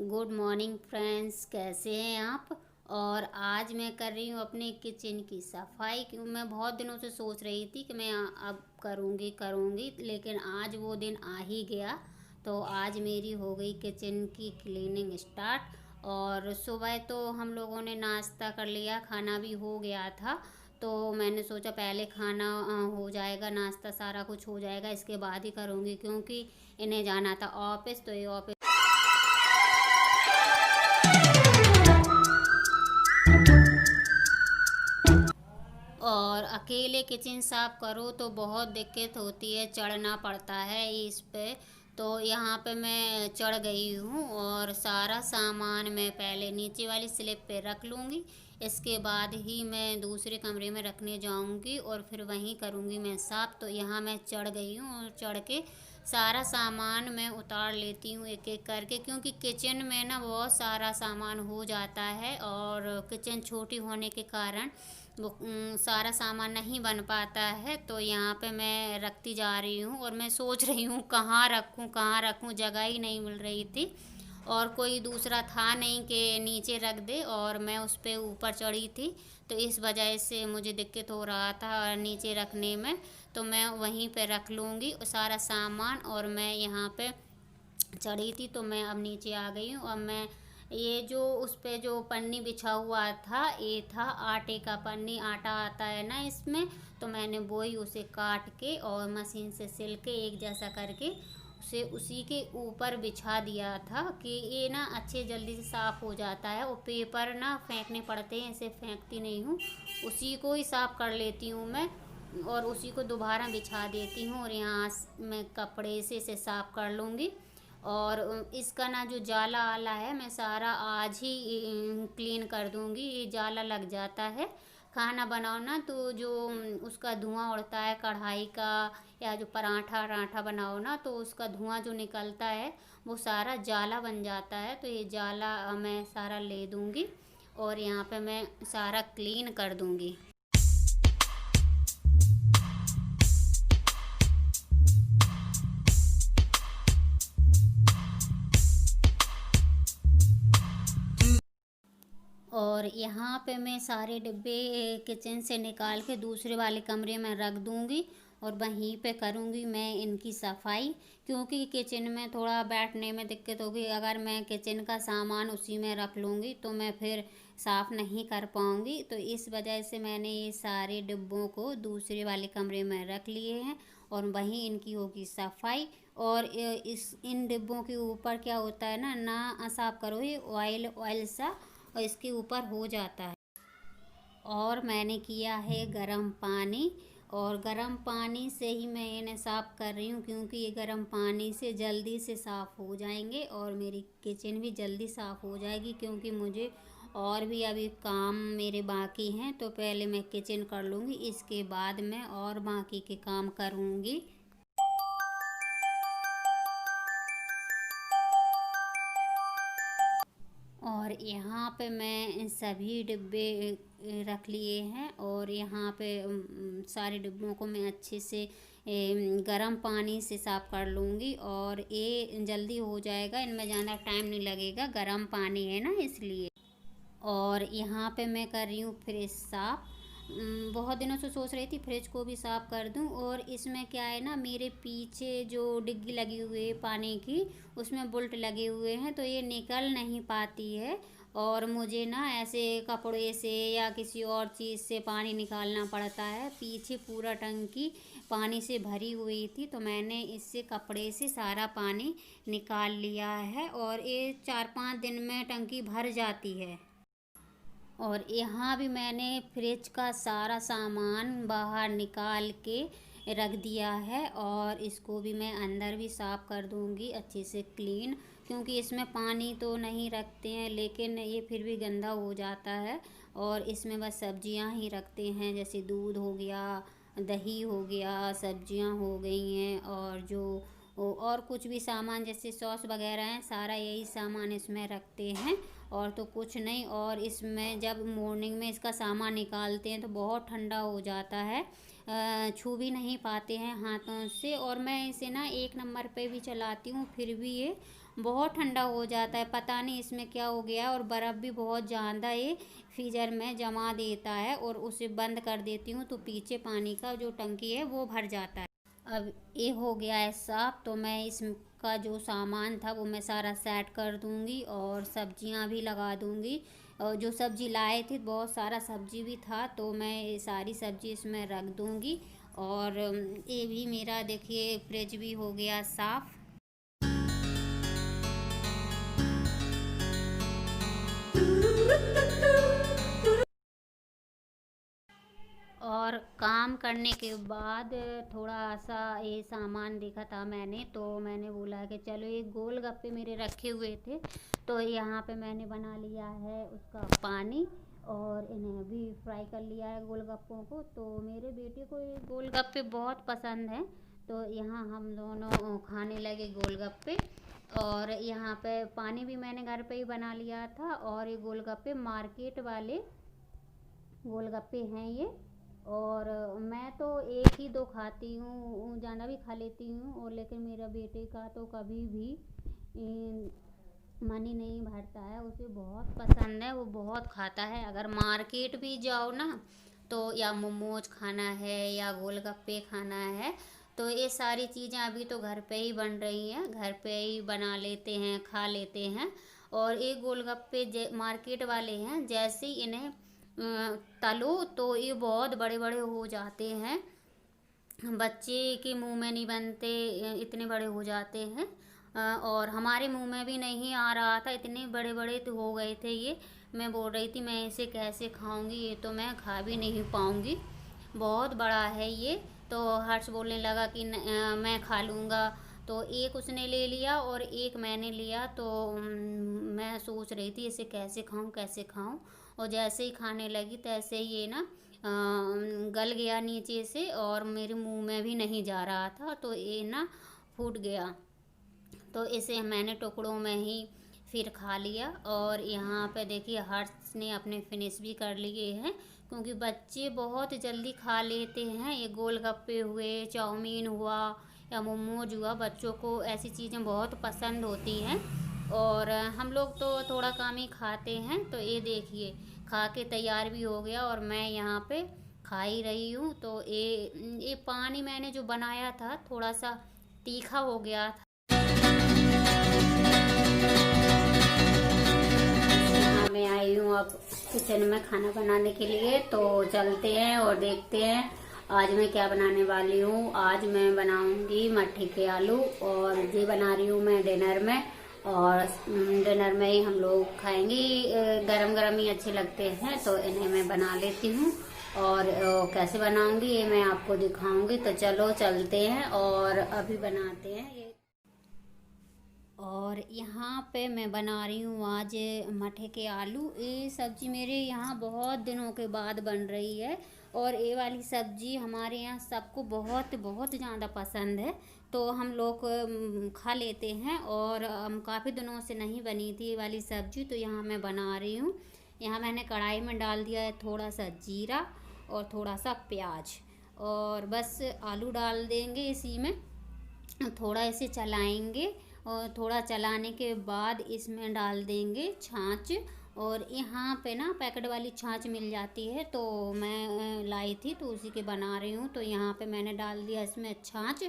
Good morning friends, कैसे हैं आप। और आज मैं कर रही हूँ अपने किचन की सफाई। क्यों मैं बहुत दिनों से सोच रही थी कि मैं अब करूँगी लेकिन आज वो दिन आ ही गया। तो आज मेरी हो गई किचन की क्लीनिंग स्टार्ट। और सुबह तो हम लोगों ने नाश्ता कर लिया, खाना भी हो गया था। तो मैंने सोचा पहले खाना हो जाएगा, नाश्ता सारा कुछ हो जाएगा, इसके बाद ही करूँगी क्योंकि इन्हें जाना था ऑफिस। तो ये ऑफिस और अकेले किचन साफ करो तो बहुत दिक्कत होती है, चढ़ना पड़ता है इस पे। तो यहाँ पे मैं चढ़ गई हूँ और सारा सामान मैं पहले नीचे वाली स्लैब पे रख लूँगी। इसके बाद ही मैं दूसरे कमरे में रखने जाऊँगी और फिर वहीं करूँगी मैं साफ़। तो यहाँ मैं चढ़ गई हूँ और चढ़ के सारा सामान मैं उतार लेती हूँ एक एक करके, क्योंकि किचन में ना बहुत सारा सामान हो जाता है और किचन छोटी होने के कारण वो सारा सामान नहीं बन पाता है। तो यहाँ पे मैं रखती जा रही हूँ और मैं सोच रही हूँ कहाँ रखूँ, जगह ही नहीं मिल रही थी और कोई दूसरा था नहीं कि नीचे रख दे, और मैं उस पे ऊपर चढ़ी थी। तो इस वजह से मुझे दिक्कत हो रहा था नीचे रखने में। तो मैं वहीं पे रख लूँगी सारा सामान। और मैं यहाँ पे चढ़ी थी तो मैं अब नीचे आ गई हूँ। अब मैं ये जो उस पे जो पन्नी बिछा हुआ था, ये था आटे का पन्नी, आटा आता है ना इसमें। तो मैंने वही उसे काट के और मशीन से सिल के एक जैसा करके उसे उसी के ऊपर बिछा दिया था कि ये ना अच्छे जल्दी से साफ़ हो जाता है। और पेपर ना फेंकने पड़ते हैं, इसे फेंकती नहीं हूँ, उसी को ही साफ़ कर लेती हूँ मैं और उसी को दोबारा बिछा देती हूँ। और यहाँ मैं कपड़े से इसे साफ़ कर लूँगी। और इसका ना जो जाला आला है मैं सारा आज ही क्लीन कर दूँगी। ये जाला लग जाता है खाना बनाओ ना, तो जो उसका धुआं उड़ता है कढ़ाई का, या जो पराठा वराठा बनाओ ना तो उसका धुआं जो निकलता है वो सारा जाला बन जाता है। तो ये जाला मैं सारा ले दूँगी और यहाँ पे मैं सारा क्लीन कर दूँगी। और यहाँ पे मैं सारे डिब्बे किचन से निकाल के दूसरे वाले कमरे में रख दूँगी और वहीं पे करूँगी मैं इनकी सफाई। क्योंकि किचन में थोड़ा बैठने में दिक्कत होगी, अगर मैं किचन का सामान उसी में रख लूँगी तो मैं फिर साफ़ नहीं कर पाऊँगी। तो इस वजह से मैंने ये सारे डिब्बों को दूसरे वाले कमरे में रख लिए हैं और वहीं इनकी होगी सफाई। और इस इन डिब्बों के ऊपर क्या होता है ना ना साफ़ करो ये ऑयल ऑयल सा और इसके ऊपर हो जाता है। और मैंने किया है गरम पानी, और गरम पानी से ही मैं इन्हें साफ़ कर रही हूँ क्योंकि ये गरम पानी से जल्दी से साफ़ हो जाएंगे और मेरी किचन भी जल्दी साफ़ हो जाएगी। क्योंकि मुझे और भी अभी काम मेरे बाकी हैं, तो पहले मैं किचन कर लूँगी, इसके बाद मैं और बाकी के काम करूँगी। और यहाँ पे मैं सभी डिब्बे रख लिए हैं और यहाँ पे सारे डिब्बों को मैं अच्छे से गरम पानी से साफ़ कर लूँगी और ये जल्दी हो जाएगा, इनमें ज़्यादा टाइम नहीं लगेगा, गरम पानी है ना इसलिए। और यहाँ पे मैं कर रही हूँ फ्रिज साफ़। बहुत दिनों से सोच रही थी फ्रिज को भी साफ़ कर दूँ। और इसमें क्या है ना, मेरे पीछे जो डिग्गी लगी हुई है पानी की, उसमें बोल्ट लगे हुए हैं तो ये निकल नहीं पाती है। और मुझे ना ऐसे कपड़े से या किसी और चीज़ से पानी निकालना पड़ता है। पीछे पूरा टंकी पानी से भरी हुई थी तो मैंने इससे कपड़े से सारा पानी निकाल लिया है और ये 4-5 दिन में टंकी भर जाती है। और यहाँ भी मैंने फ्रिज का सारा सामान बाहर निकाल के रख दिया है और इसको भी मैं अंदर भी साफ़ कर दूँगी अच्छे से क्लीन। क्योंकि इसमें पानी तो नहीं रखते हैं लेकिन ये फिर भी गंदा हो जाता है। और इसमें बस सब्जियां ही रखते हैं, जैसे दूध हो गया, दही हो गया, सब्जियां हो गई हैं, और जो और कुछ भी सामान जैसे सॉस वगैरह हैं, सारा यही सामान इसमें रखते हैं और तो कुछ नहीं। और इसमें जब मॉर्निंग में इसका सामान निकालते हैं तो बहुत ठंडा हो जाता है, छू भी नहीं पाते हैं हाथों से। और मैं इसे ना 1 नंबर पे भी चलाती हूँ फिर भी ये बहुत ठंडा हो जाता है, पता नहीं इसमें क्या हो गया है। और बर्फ़ भी बहुत ज़्यादा ये फ्रीज़र में जमा देता है, और उसे बंद कर देती हूँ तो पीछे पानी का जो टंकी है वो भर जाता है। अब ये हो गया है साफ़, तो मैं इसका जो सामान था वो मैं सारा सेट कर दूँगी और सब्जियां भी लगा दूँगी। और जो सब्ज़ी लाए थे बहुत सारा सब्ज़ी भी था, तो मैं ये सारी सब्ज़ी इसमें रख दूँगी। और ये भी मेरा देखिए फ्रिज भी हो गया साफ़। और काम करने के बाद थोड़ा सा ये सामान देखा था मैंने, तो मैंने बोला कि चलो ये गोलगप्पे मेरे रखे हुए थे, तो यहाँ पे मैंने बना लिया है उसका पानी, और इन्हें भी फ्राई कर लिया है गोलगप्पों को। तो मेरे बेटे को ये गोलगप्पे बहुत पसंद है, तो यहाँ हम दोनों खाने लगे गोलगप्पे। और यहाँ पे पानी भी मैंने घर पे ही बना लिया था, और ये गोलगप्पे मार्केट वाले गोलगप्पे हैं ये। और मैं तो एक ही दो खाती हूँ, ज़्यादा भी खा लेती हूँ, और लेकिन मेरा बेटे का तो कभी भी मन ही नहीं भरता है, उसे बहुत पसंद है, वो बहुत खाता है। अगर मार्केट भी जाओ ना, तो या मोमोज खाना है या गोलगप्पे खाना है, तो ये सारी चीज़ें अभी तो घर पे ही बन रही हैं, घर पे ही बना लेते हैं, खा लेते हैं। और ये गोलगप्पे मार्केट वाले हैं, जैसे ही इन्हें तलो तो ये बहुत बड़े बड़े हो जाते हैं, बच्चे के मुंह में नहीं बनते, इतने बड़े हो जाते हैं। और हमारे मुंह में भी नहीं आ रहा था, इतने बड़े बड़े तो हो गए थे ये। मैं बोल रही थी मैं इसे कैसे खाऊंगी, ये तो मैं खा भी नहीं पाऊंगी, बहुत बड़ा है ये। तो हर्ष बोलने लगा कि मैं खा लूँगा। तो एक उसने ले लिया और एक मैंने लिया, तो मैं सोच रही थी इसे कैसे खाऊं कैसे खाऊं। और जैसे ही खाने लगी तैसे ही ये ना गल गया नीचे से, और मेरे मुंह में भी नहीं जा रहा था, तो ये ना फूट गया। तो इसे मैंने टुकड़ों में ही फिर खा लिया। और यहाँ पे देखिए हर्ष ने अपने फिनिश भी कर लिए हैं, क्योंकि बच्चे बहुत जल्दी खा लेते हैं। ये गोलगप्पे हुए, चाउमीन हुआ या मोमोज हुआ, बच्चों को ऐसी चीज़ें बहुत पसंद होती हैं। और हम लोग तो थोड़ा कम ही खाते हैं। तो ये देखिए खा के तैयार भी हो गया, और मैं यहाँ पे खा ही रही हूँ। तो ये पानी मैंने जो बनाया था थोड़ा सा तीखा हो गया था। यहाँ मैं आई हूँ अब किचन में खाना बनाने के लिए, तो चलते हैं और देखते हैं आज मैं क्या बनाने वाली हूँ। आज मैं बनाऊंगी मट्ठी के आलू, और ये बना रही हूँ मैं डिनर में। और डिनर में ही हम लोग खाएंगे, गरम गरम ही अच्छे लगते हैं, तो इन्हें मैं बना लेती हूँ। और कैसे बनाऊंगी ये मैं आपको दिखाऊंगी। तो चलो चलते हैं और अभी बनाते हैं ये। और यहाँ पे मैं बना रही हूँ आज मठे के आलू। ये सब्ज़ी मेरे यहाँ बहुत दिनों के बाद बन रही है, और ये वाली सब्ज़ी हमारे यहाँ सबको बहुत बहुत ज़्यादा पसंद है, तो हम लोग खा लेते हैं। और काफ़ी दिनों से नहीं बनी थी ये वाली सब्ज़ी, तो यहाँ मैं बना रही हूँ। यहाँ मैंने कढ़ाई में डाल दिया है थोड़ा सा जीरा और थोड़ा सा प्याज, और बस आलू डाल देंगे इसी में, थोड़ा इसे चलाएंगे। और थोड़ा चलाने के बाद इसमें डाल देंगे छाछ। और यहाँ पे ना पैकेट वाली छाछ मिल जाती है, तो मैं लाई थी तो उसी के बना रही हूँ। तो यहाँ पे मैंने डाल दिया इसमें छाछ,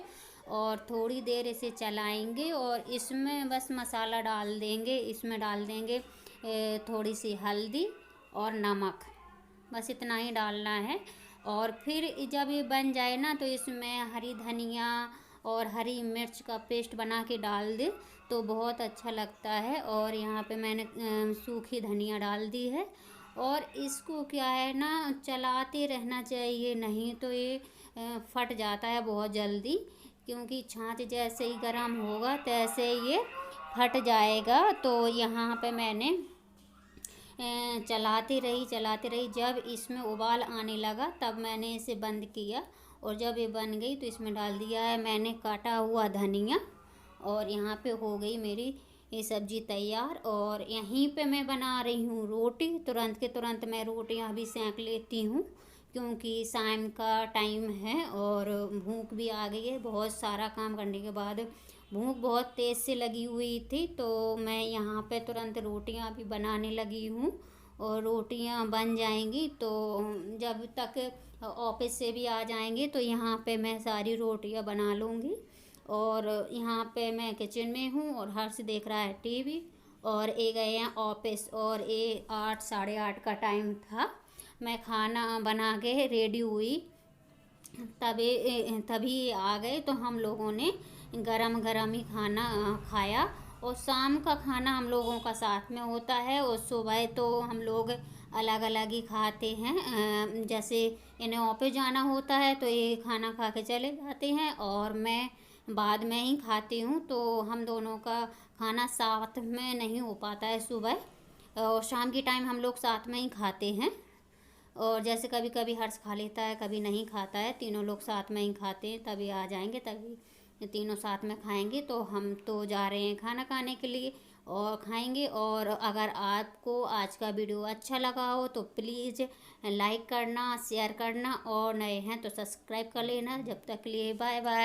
और थोड़ी देर इसे चलाएंगे। और इसमें बस मसाला डाल देंगे, इसमें डाल देंगे थोड़ी सी हल्दी और नमक, बस इतना ही डालना है। और फिर जब ये बन जाए ना, तो इसमें हरी धनिया और हरी मिर्च का पेस्ट बना के डाल दे तो बहुत अच्छा लगता है। और यहाँ पे मैंने सूखी धनिया डाल दी है। और इसको क्या है ना, चलाते रहना चाहिए, नहीं तो ये फट जाता है बहुत जल्दी, क्योंकि छाछ जैसे ही गर्म होगा तैसे ये फट जाएगा। तो यहाँ पे मैंने चलाती रही, जब इसमें उबाल आने लगा तब मैंने इसे बंद किया। और जब ये बन गई तो इसमें डाल दिया है मैंने काटा हुआ धनिया। और यहाँ पे हो गई मेरी ये सब्ज़ी तैयार। और यहीं पे मैं बना रही हूँ रोटी, तुरंत के तुरंत मैं रोटियाँ भी सेंक लेती हूँ, क्योंकि शाम का टाइम है और भूख भी आ गई है। बहुत सारा काम करने के बाद भूख बहुत तेज़ से लगी हुई थी, तो मैं यहाँ पे तुरंत रोटियाँ भी बनाने लगी हूँ। और रोटियाँ बन जाएंगी तो जब तक ऑफिस से भी आ जाएंगे तो यहाँ पे मैं सारी रोटियाँ बना लूँगी। और यहाँ पे मैं किचन में हूँ और हर्ष देख रहा है टीवी, और ये गए हैं ऑफिस, और ये 8 साढ़े 8 का टाइम था। मैं खाना बना के रेडी हुई, तभी तभी आ गए, तो हम लोगों ने गरम गरम ही खाना खाया। और शाम का खाना हम लोगों का साथ में होता है, और सुबह तो हम लोग अलग अलग ही खाते हैं। जैसे इन्हें ऑफिस जाना होता है तो ये खाना खा के चले जाते हैं, और मैं बाद में ही खाती हूँ, तो हम दोनों का खाना साथ में नहीं हो पाता है सुबह। और शाम की टाइम हम लोग साथ में ही खाते हैं। और जैसे कभी कभी हर्ष खा लेता है, कभी नहीं खाता है, तीनों लोग साथ में ही खाते हैं। तभी आ जाएंगे, तभी तीनों साथ में खाएंगे। तो हम तो जा रहे हैं खाना खाने के लिए और खाएंगे। और अगर आपको आज का वीडियो अच्छा लगा हो तो प्लीज़ लाइक करना, शेयर करना, और नए हैं तो सब्सक्राइब कर लेना। जब तक के लिए बाय बाय।